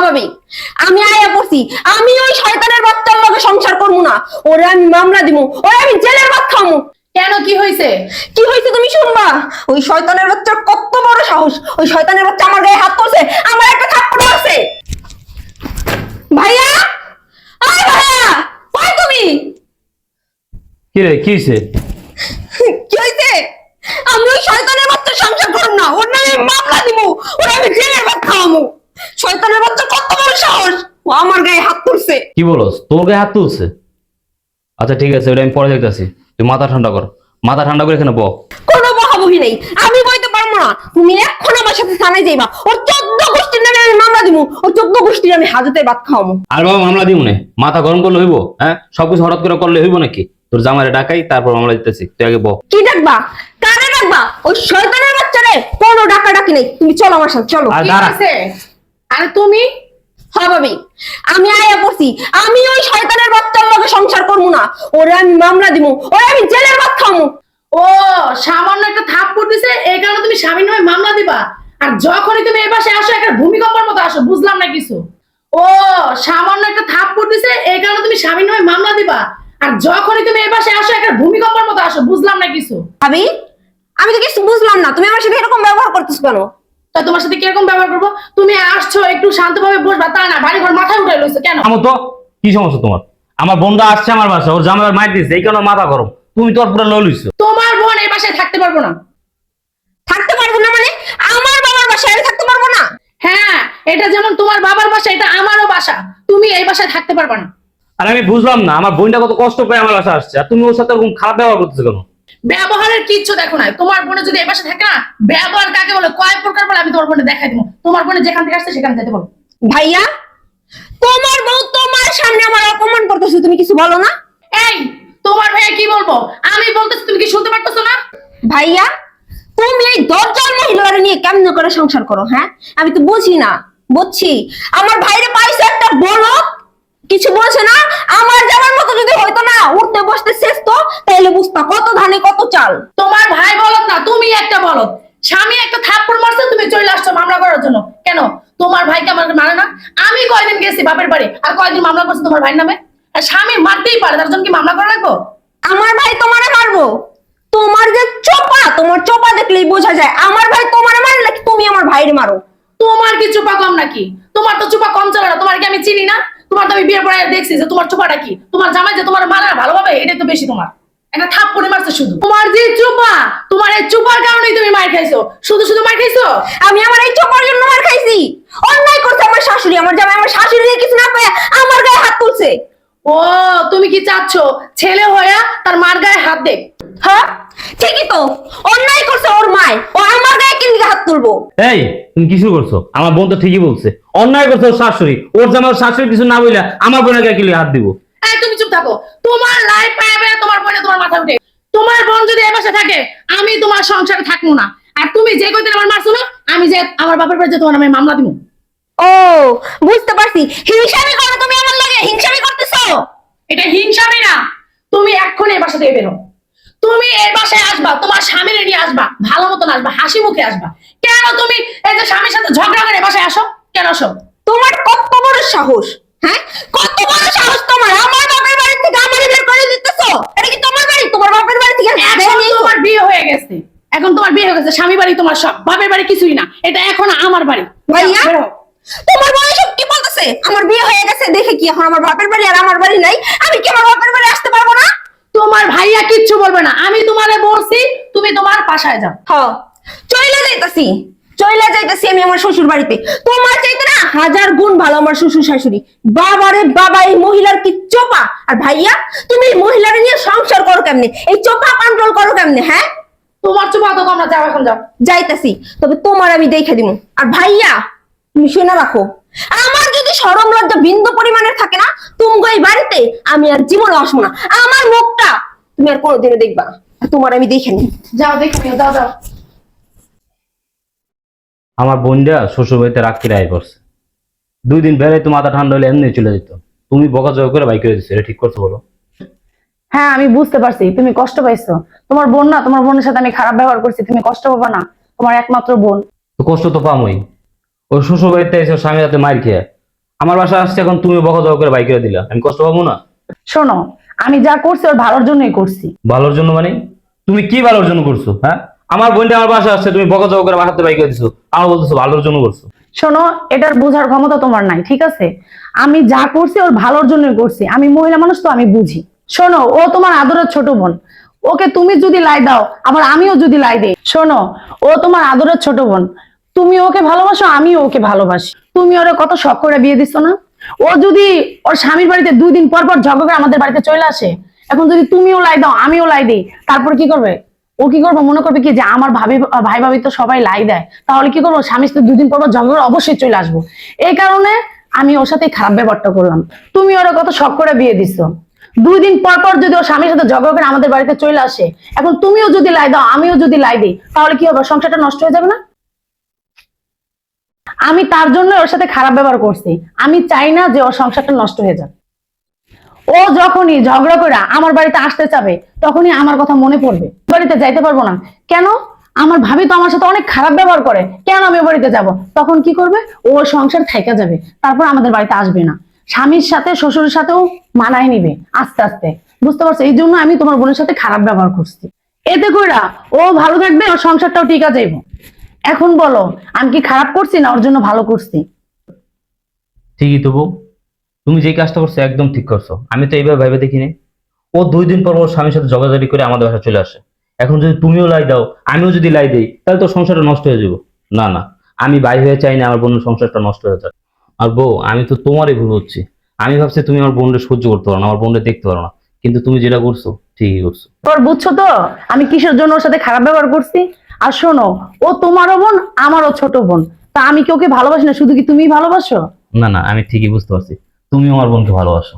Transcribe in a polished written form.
স্বাভাবিক। আমি আয়া পড়ছি, আমি ওই শয়তানের বাচ্চার লগে সংসার করবো না। ওরে আমি মামলা দিব, ওরে আমি জেলের ভাত খামু। কেন, কি হয়েছে? কি হয়েছে তুমি শুনবা? ওই শয়তানের বাচ্চার কত বড় সাহস! ওই শয়তানের বাচ্চা আমার গায়ে হাত তুলছে, আমার একটা থাপ্পড় মারছে। ভাইয়া, আয় ভাইয়া, কই তুমি? কি রে, কি হয়েছে? কি হয়েছে? আমি ওই শয়তানের বাচ্চার সংসার করব না, ওর নামে মামলা দিব, ওরে আমি জেলের ভাত খাওয়াবো। শয়তানের বাচ্চা কত বড় সাহস, ও আমার গায়ে হাত তুলছে। কি বলস, তোর গায়ে হাত তুলছে? আচ্ছা ঠিক আছে, ওটা আমি পরে দেখতেছি। তুই মাথা ঠান্ডা কর, মাথা ঠান্ডা করে এখানে বল। কোনো বহাবহি নেই, আমি বইতে পারবো না। তুমি এখন আমার সাথে থানায় যাইবা, ওর 14 গোষ্ঠীর নামে আমি মামলা দিব, ওর 14 গোষ্ঠীর আমি হাজতে ভাত খাওয়াবো। আর বাবা মামলা দিব না, মাথা গরম করলে হইব? হ্যাঁ, সবকিছু হঠাৎ করে করলে হইব নাকি? তোর জামাইরে ডাকাই, তারপর মামলা দিতেছি। তুই আগে বল। কি ডাকবা? কারে ডাকবা? ওই শয়তানের বাচ্চারে কোনো ডাকা ডাকি নেই। তুমি চলো আমার সাথে, চলো। আর কি দাঁড়া। হয়েছে? আরে তুমি স্বাভাবিক। আমি আয়া পড়ছি, আমি ওই শয়তানের বাচ্চার লগে সংসার করবো না। ওরে আমি মামলা দিব, ওরে আমি জেলের ভাত খামু। ও সামান্য একটা থাপ্পড় দিছে, এই কারণে তুমি স্বামীন হয়ে মামলা দিবা? আর যখনই তুমি এই পাশে আসো একটা ভূমিকম্পের মতো আসো, বুঝলাম না কিছু। ও সামান্য একটা থাপ্পড় দিছে, এই কারণে তুমি স্বামীন হয়ে মামলা দিবা? আর যখনই তুমি এই পাশে আসো একটা ভূমিকম্পের মতো আসো, বুঝলাম না কিছু। ভাবি, আমি তো কিছু বুঝলাম না, তুমি আমার সাথে এরকম ব্যবহার করতেছো কেন? তা তোমার সাথে কিরকম ব্যবহার করবো? তুমি আসছো একটু শান্তভাবে বসবা, তা না বাড়ি ঘর মাথায় উঠে লইছো কেন? আমার তো কি সমস্যা তোমার? আমার বন্ধু আসছে আমার বাসা, ওর জামাইয়ের মাইর দিচ্ছে, এই কারণে মাথা গরম। তুমি তোর পুরো লইছো। তোমার বোন এই বাসায় থাকতে পারবো না। থাকতে পারবো না মানে? আমার বাবার বাসায় আমি থাকতে পারবো না? হ্যাঁ, এটা যেমন তোমার বাবার বাসা, এটা আমারও বাসা। তুমি এই বাসায় থাকতে পারবে না। আর আমি বুঝলাম না, আমার বোনটা কত কষ্ট করে আমার বাসা আসছে, আর তুমি ওর সাথে এরকম খারাপ ব্যবহার করতেছো কেন? ব্যবহারের কিচ্ছু দেখো না, তোমার বোনে যদি এই বাসায় থাকে না, ব্যবহার কাকে বলে, কয় প্রকার বলে আমি তোমার বোনে দেখাই দিব। তোমার বোনে যেখান থেকে আসছে সেখানে যেতে বলো। ভাইয়া, তোমার বউ তোমার সামনে আমার অপমান করতেছে, তুমি কিছু বলো না? এই তোমার ভাইয়া কি বলবো? আমি বলতেছি, তুমি কি শুনতে পারতেছো না? ভাইয়া, তুমি এই দরজার মহিলারা নিয়ে কেমন করে সংসার করো? হ্যাঁ, আমি তো বুঝি না। বুঝছি, আমার ভাইরে পাইছে একটা বলো, কিছু বলছে না। আমার জামার মতো যদি হইতো না, উঠতে বসতে শেষ তো, তাহলে বুঝতা কত ধানে কত চাল। তোমার ভাই বলত না, তুমি একটা বলত। স্বামী একটা থাপ্পড় মারছে, তুমি চলে আসছো মামলা করার জন্য। কেন? তোমার ভাইকে আমার মানে না? আমি কয়দিন গেছি বাপের বাড়ি, আর কয়দিন মামলা করছে তোমার ভাইয়ের নামে? আর স্বামী মারতেই পারে, তার জন্য কি মামলা করা লাগবো? আমার ভাই তোমারে মারবো? তোমার যে চোপা, তোমার চোপা দেখলেই বোঝা যায় আমার ভাই তোমারে মারে নাকি তুমি আমার ভাইরে মারো। তোমার কি চোপা কম নাকি? তোমার তো চোপা কম চলে না। তোমার কি আমি চিনি না? তোমার তো আমি বিয়ের পরে দেখছি যে তোমার চোপাটা কি। তোমার জামাই যে তোমার মারা ভালোভাবে, এটাই তো বেশি। তোমার একটা থাপ্পড়ে মারছে শুধু। তোমার যে চোপা, তোমার এই চোপার কারণেই তুমি মার খাইছো। শুধু শুধু মার খাইছো? আমি আমার এই চোপার জন্য মার খাইছি? অন্যায় করছে আমার শাশুড়ি, আমার জামাই আমার শাশুড়ি দিয়ে কিছু না পেয়ে আমার গায়ে হাত তুলছে। ও তুমি কি চাচ্ছ ছেলে হইয়া তার মার গায়ে হাত দেখ? হ্যাঁ, ঠিকই তো। অন্যায় করছে ওর মায়, ও আমার গায়ে কেন হাত তুলবো? এই তুমি কিছু করছো? আমার বোন তো ঠিকই বলছে, অন্যায় করছে ওর শাশুড়ি। ওর জামাই ওর শাশুড়ি কিছু না বইলা আমার বোনের গায়ে কিলে হাত দিব? এই তুমি চুপ থাকো। তোমার লাইফ পাবে তোমার বোনে তোমার মাথা উঠে। তোমার বোন যদি এ বাসায় থাকে, আমি তোমার সংসারে থাকবো না। আর তুমি যে কয়দিন আমার মারছো না, আমি যে আমার বাপের বাড়ি যে তোমার নামে মামলা দিব। ও, বুঝতে পারছি। হিংসামি করো তুমি আমার লাগে, হিংসামি করতেছো। এটা হিংসামি না। তুমি এক্ষুনি এই বাসা থেকে বেরো। তুমি এই বাসায় আসবা, তোমার স্বামীরে নিয়ে আসবা, ভালো মতন আসবা, হাসি মুখে আসবা। কেন তুমি এই যে স্বামীর সাথে ঝগড়া করে বাসায় আসো? কেন আসো? তোমার কত বড় সাহস? হ্যাঁ, কত বড় সাহস তোমার? আমার বাপের বাড়ি থেকে আমারে বের করে দিতেছো? এটা কি তোমার বাড়ি? তোমার বাপের বাড়ি থেকে এখন তোমার বিয়ে হয়ে গেছে, এখন তোমার বিয়ে হয়ে গেছে। স্বামী বাড়ি তোমার সব, বাপের বাড়ি কিছুই না। এটা এখন আমার বাড়ি। ভাইয়া, বের হও। তোমার বয়স সব কি বলতেছে? আমার বিয়ে হয়ে গেছে দেখে কি এখন আমার বাপের বাড়ি আর আমার বাড়ি নাই? আমি কি আমার বাপের বাড়ি আসতে পারবো না? তোমার ভাইয়া কিচ্ছু বলবে না। আমি তোমারে বলছি তুমি তোমার বাসায় যাও। হ্যাঁ, চইলা যাইতাছি, চইলা যাইতাছি আমি আমার শ্বশুর বাড়িতে। তোমার চাইতে না হাজার গুণ ভালো আমার শ্বশুর শাশুড়ি। বাবারে বাবা, এই মহিলার কি চোপা! আর ভাইয়া, তুমি এই মহিলারে নিয়ে সংসার করো কেমনে? এই চোপা কন্ট্রোল করো কেমনে? হ্যাঁ, তোমার চুপ তো তোমরা যাও, এখন যাও। যাইতাছি, তবে তোমার আমি দেখে দিব। আর ভাইয়া, তুমি শুনে রাখো, আমার যদি শরম লজ্জা বিন্দু পরিমাণের থাকে না, তুমি এই বাড়িতে আমি আর জীবনে আসবো না। আমার মুখটা তুমি আর কোনোদিনও দেখবা, আর তোমার আমি দেখে নিই। যাও, দেখে নিও, যাও যাও। আমার বোনটা শ্বশুর বাড়িতে রাখতে রায় করছে। 2 দিন বেড়াই তো মাথা ঠান্ডা হলে এমনি চলে যেত। তুমি বকাঝকা করে বাইক করে দিচ্ছ, এটা ঠিক করছো বলো? হ্যাঁ, আমি বুঝতে পারছি তুমি কষ্ট পাইছো। তোমার বোন না, তোমার বোনের সাথে আমি খারাপ ব্যবহার করছি, তুমি কষ্ট পাবা না? তোমার একমাত্র বোন। তো কষ্ট তো পামই। ওই শ্বশুর বাড়িতে এসে স্বামীর হাতে মার খেয়ে আমার বাসায় আসছে, এখন তুমি বকাঝকা করে বাইক করে দিলা, আমি কষ্ট পাবো না? শোনো, আমি যা করছি ওর ভালোর জন্যই করছি। ভালোর জন্য মানে? তুমি কি ভালোর জন্য করছো? হ্যাঁ, আমার বোনটা আমার বাসায় আসছে, তুমি বকাঝকা করে আমার হাতে বাইক করে দিছো, আমার বলতেছো ভালোর জন্য করছো। শোনো, এটার বোঝার ক্ষমতা তোমার নাই, ঠিক আছে? আমি যা করছি ওর ভালোর জন্যই করছি, আমি মহিলা মানুষ তো, আমি বুঝি। শোনো, ও তোমার আদরের ছোট বোন, ওকে তুমি যদি লাই দাও আবার আমিও যদি লাই দেই, শোনো, ও তোমার আদরের ছোট বোন, তুমি ওকে ভালোবাসো, আমিও ওকে ভালোবাসি। তুমি ওরে কত শখ করে বিয়ে দিচ্ছ না? ও যদি ওর স্বামীর বাড়িতে 2 দিন পর পর ঝগড়া করে আমাদের বাড়িতে চলে আসে, এখন যদি তুমিও লাই দাও আমিও লাই দিই, তারপর কি করবে? ও কি করবো, মনে করবে কি যে আমার ভাই ভাবি তো সবাই লাই দেয়, তাহলে কি করবো, স্বামী স্ত্রী 2 দিন পর পর ঝগড়া করে অবশ্যই চলে আসবো। এই কারণে আমি ওর সাথে খারাপ ব্যবহারটা করলাম। তুমি ওরা কত শখ করে বিয়ে দিছো, 2 দিন পর পর যদি ওর স্বামীর সাথে ঝগড়া করে আমাদের বাড়িতে চলে আসে, এখন তুমিও যদি লাই দাও আমিও যদি লাই দিই, তাহলে কি হবে, সংসারটা নষ্ট হয়ে যাবে না? আমি তার জন্য ওর সাথে খারাপ ব্যবহার করছি, আমি চাই না যে ওর সংসারটা নষ্ট হয়ে যাক। ও যখনই ঝগড়া করে আমার বাড়িতে আসতে চাবে, তখনই আমার কথা মনে পড়বে। বাড়িতে যাইতে পারবো না কেন? আমার ভাবি তো আমার সাথে অনেক খারাপ ব্যবহার করে, কেন আমি ওর বাড়িতে যাব? তখন কি করবে, ও সংসার থাইকা যাবে, তারপর আমাদের বাড়িতে আসবে না। স্বামীর সাথে শ্বশুরের সাথেও মানায় নিবে আস্তে আস্তে, বুঝতে পারছো? এই জন্য আমি তোমার বোনের সাথে খারাপ ব্যবহার করছি। এতে কইরা ও ভালো থাকবে, ওর সংসারটাও ঠিক আছে। এখন বলো, আমি কি খারাপ করছি না ওর জন্য ভালো করছি? ঠিকই তো বউ, তুমি যে কাজটা করছো একদম ঠিক করছো। আমি তো এইভাবে ভেবে দেখিনি। ও 2 দিন পর ওর স্বামীর সাথে ঝগড়াঝাড়ি করে আমাদের বাসায় চলে আসে, এখন যদি তুমিও লাই দাও আমিও যদি লাই দেই, তাহলে তো সংসারটা নষ্ট হয়ে যাবো। না না, আমি ভাই হয়ে চাই না আমার বোনের সংসারটা নষ্ট হয়ে যাক। আর বউ, আমি তো তোমারই ভুল হচ্ছি। আমি ভাবছি তুমি আমার বোনকে সহ্য করতে পারো না, আমার বোনকে দেখতে পারো না, কিন্তু তুমি যেটা করছো ঠিকই করছো। তোর বুঝছো তো আমি কিসের জন্য ওর সাথে খারাপ ব্যবহার করছি? আর শোনো, ও তোমারও বোন আমারও ছোট বোন, তা আমি কি ওকে ভালোবাসি না? শুধু কি তুমি ভালোবাসো? না না, আমি ঠিকই বুঝতে পারছি, তুমিও আমার বোনকে ভালোবাসো।